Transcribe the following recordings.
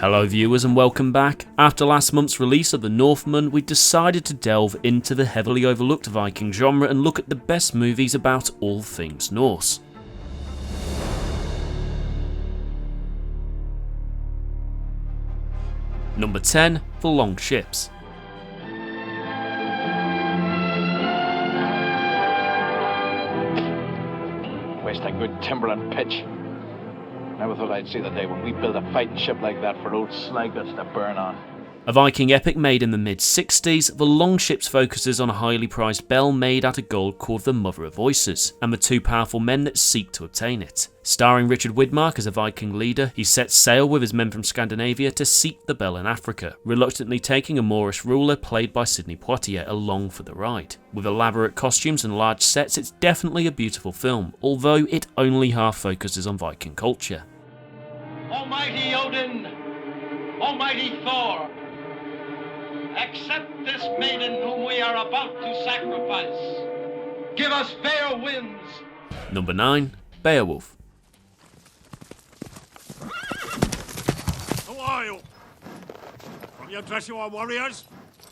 Hello viewers and welcome back. After last month's release of the Northman, we decided to delve into the heavily overlooked Viking genre and look at the best movies about all things Norse. Number 10. The Long Ships. Waste of good timber and pitch. Never thought I'd see the day when we build a fighting ship like that for old snagguts to burn on. A Viking epic made in the mid-60s, The Long Ships focuses on a highly prized bell made out of gold called the Mother of Voices, and the two powerful men that seek to obtain it. Starring Richard Widmark as a Viking leader, he sets sail with his men from Scandinavia to seek the bell in Africa, reluctantly taking a Moorish ruler played by Sidney Poitier along for the ride. With elaborate costumes and large sets, it's definitely a beautiful film, although it only half focuses on Viking culture. Almighty Odin, Almighty Thor, accept this maiden whom we are about to sacrifice. Give us fair winds. Number 9. Beowulf. Who are you? From your dress you are warriors?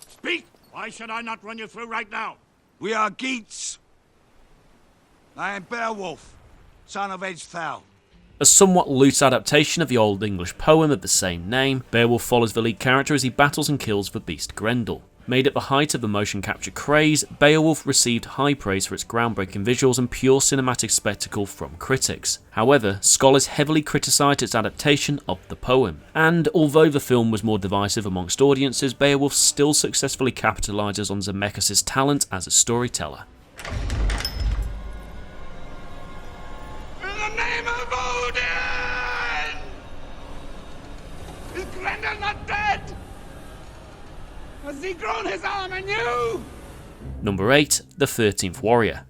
Speak! Why should I not run you through right now? We are Geats. I am Beowulf, son of Ecgtheow. A somewhat loose adaptation of the Old English poem of the same name, Beowulf follows the lead character as he battles and kills the beast Grendel. Made at the height of the motion capture craze, Beowulf received high praise for its groundbreaking visuals and pure cinematic spectacle from critics. However, scholars heavily criticised its adaptation of the poem, and although the film was more divisive amongst audiences, Beowulf still successfully capitalises on Zemeckis' talent as a storyteller. In the name of Odin! Is Grendel not dead? Has he grown his arm anew? Number 8. The 13th Warrior.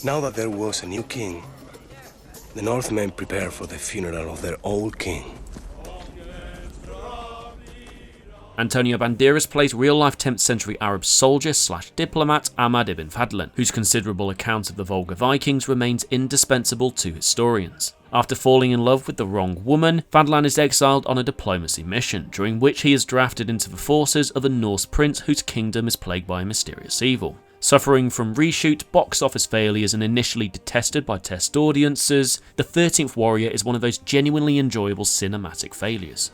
Now that there was a new king, the Northmen prepared for the funeral of their old king. Antonio Banderas plays real-life 10th century Arab soldier/diplomat Ahmad ibn Fadlan, whose considerable account of the Volga Vikings remains indispensable to historians. After falling in love with the wrong woman, Fadlan is exiled on a diplomacy mission, during which he is drafted into the forces of a Norse prince whose kingdom is plagued by a mysterious evil. Suffering from reshoot, box office failures, and initially detested by test audiences, The 13th Warrior is one of those genuinely enjoyable cinematic failures.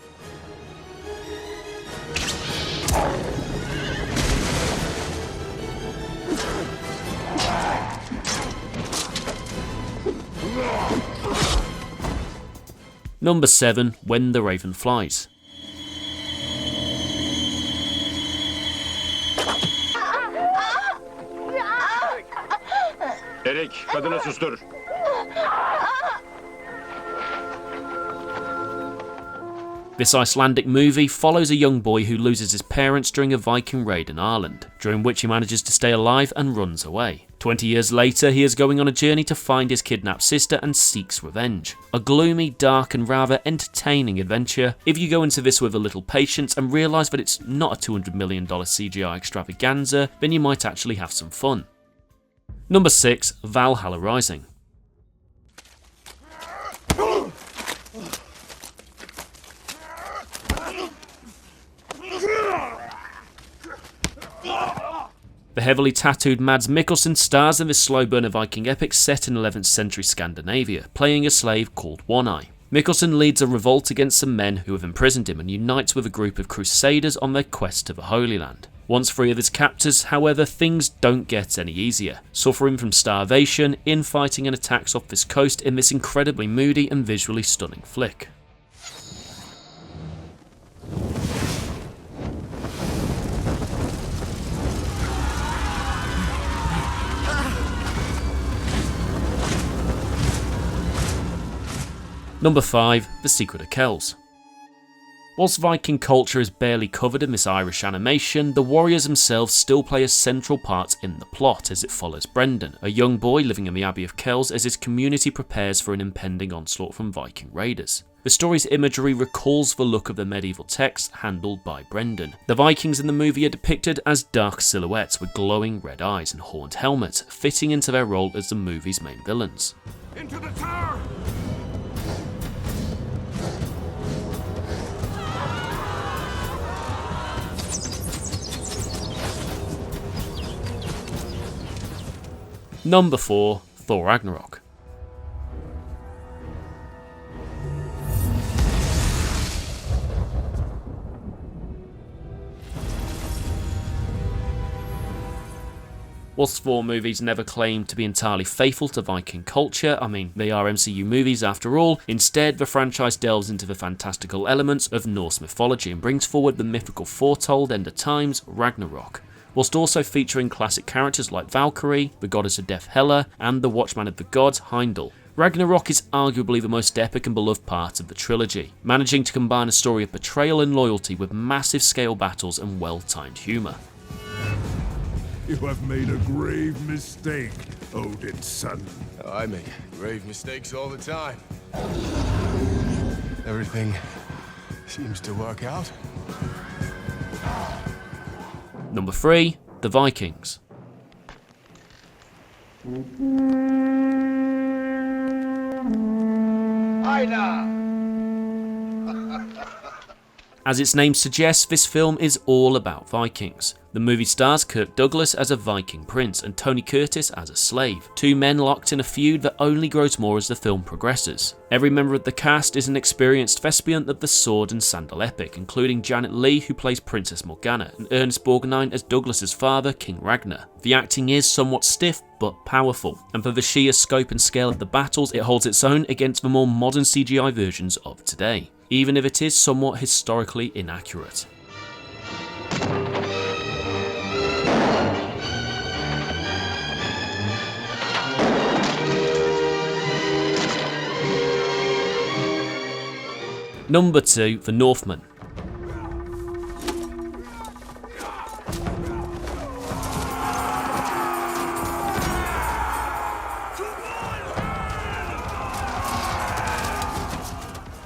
Number 7. When the Raven Flies. Erik, kadını sustur. This Icelandic movie follows a young boy who loses his parents during a Viking raid in Ireland, during which he manages to stay alive and runs away. 20 years later, he is going on a journey to find his kidnapped sister and seeks revenge. A gloomy, dark and rather entertaining adventure. If you go into this with a little patience and realise that it's not a $200 million CGI extravaganza, then you might actually have some fun. Number 6. Valhalla Rising. The heavily tattooed Mads Mikkelsen stars in this slow burner Viking epic set in 11th century Scandinavia, playing a slave called One Eye. Mikkelsen leads a revolt against some men who have imprisoned him and unites with a group of crusaders on their quest to the Holy Land. Once free of his captors, however, things don't get any easier. Suffering from starvation, infighting and attacks off this coast in this incredibly moody and visually stunning flick. Number 5. The Secret of Kells. Whilst Viking culture is barely covered in this Irish animation, the warriors themselves still play a central part in the plot as it follows Brendan, a young boy living in the Abbey of Kells as his community prepares for an impending onslaught from Viking raiders. The story's imagery recalls the look of the medieval text handled by Brendan. The Vikings in the movie are depicted as dark silhouettes with glowing red eyes and horned helmets, fitting into their role as the movie's main villains. Into the tower! Number 4. Thor Ragnarok. Whilst Thor movies never claim to be entirely faithful to Viking culture, I mean, they are MCU movies after all, instead the franchise delves into the fantastical elements of Norse mythology and brings forward the mythical foretold end of times, Ragnarok, whilst also featuring classic characters like Valkyrie, the goddess of death Hela, and the watchman of the gods, Heimdall. Ragnarok is arguably the most epic and beloved part of the trilogy, managing to combine a story of betrayal and loyalty with massive scale battles and well-timed humour. You have made a grave mistake, Odin's son. I make grave mistakes all the time. Everything seems to work out. Number 3. The Vikings. As its name suggests, this film is all about Vikings. The movie stars Kirk Douglas as a Viking prince and Tony Curtis as a slave, two men locked in a feud that only grows more as the film progresses. Every member of the cast is an experienced thespian of the sword and sandal epic, including Janet Leigh, who plays Princess Morgana, and Ernest Borgnine as Douglas's father, King Ragnar. The acting is somewhat stiff but powerful, and for the sheer scope and scale of the battles, it holds its own against the more modern CGI versions of today, even if it is somewhat historically inaccurate. Number 2. The Northman.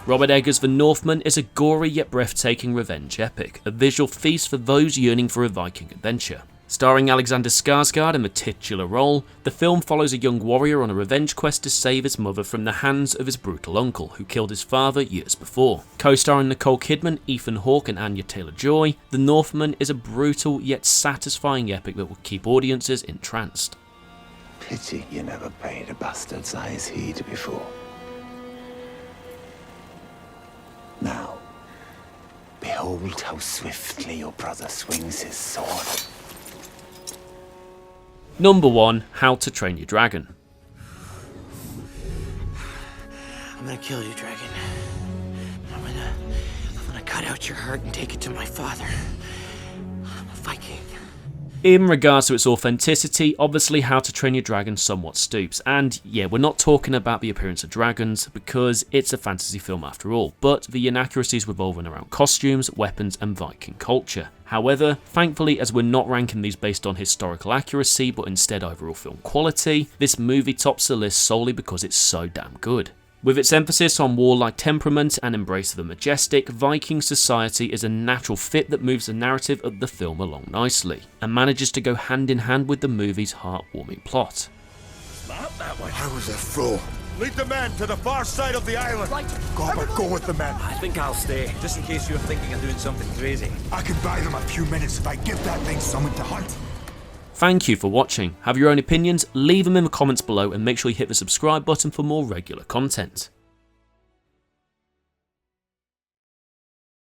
Robert Eggers' The Northman is a gory yet breathtaking revenge epic, a visual feast for those yearning for a Viking adventure. Starring Alexander Skarsgård in the titular role, the film follows a young warrior on a revenge quest to save his mother from the hands of his brutal uncle, who killed his father years before. Co-starring Nicole Kidman, Ethan Hawke and Anya Taylor-Joy, The Northman is a brutal yet satisfying epic that will keep audiences entranced. Pity you never paid a bastard's eyes heed before. Now, behold how swiftly your brother swings his sword. Number 1. How to Train Your Dragon. I'm gonna kill you, dragon. I'm gonna cut out your heart and take it to my father. I'm a Viking. In regards to its authenticity, obviously How to Train Your Dragon somewhat stoops, and yeah, we're not talking about the appearance of dragons because it's a fantasy film after all, but the inaccuracies revolving around costumes, weapons and Viking culture. However, thankfully, as we're not ranking these based on historical accuracy but instead overall film quality, this movie tops the list solely because it's so damn good. With its emphasis on warlike temperament and embrace of the majestic, Viking society is a natural fit that moves the narrative of the film along nicely, and manages to go hand in hand with the movie's heartwarming plot. Not that way. I was a fool. Lead the men to the far side of the island. Right. Go with the men. I think I'll stay, just in case you're thinking of doing something crazy. I can buy them a few minutes if I give that thing something to hunt. Thank you for watching. Have your own opinions? Leave them in the comments below and make sure you hit the subscribe button for more regular content.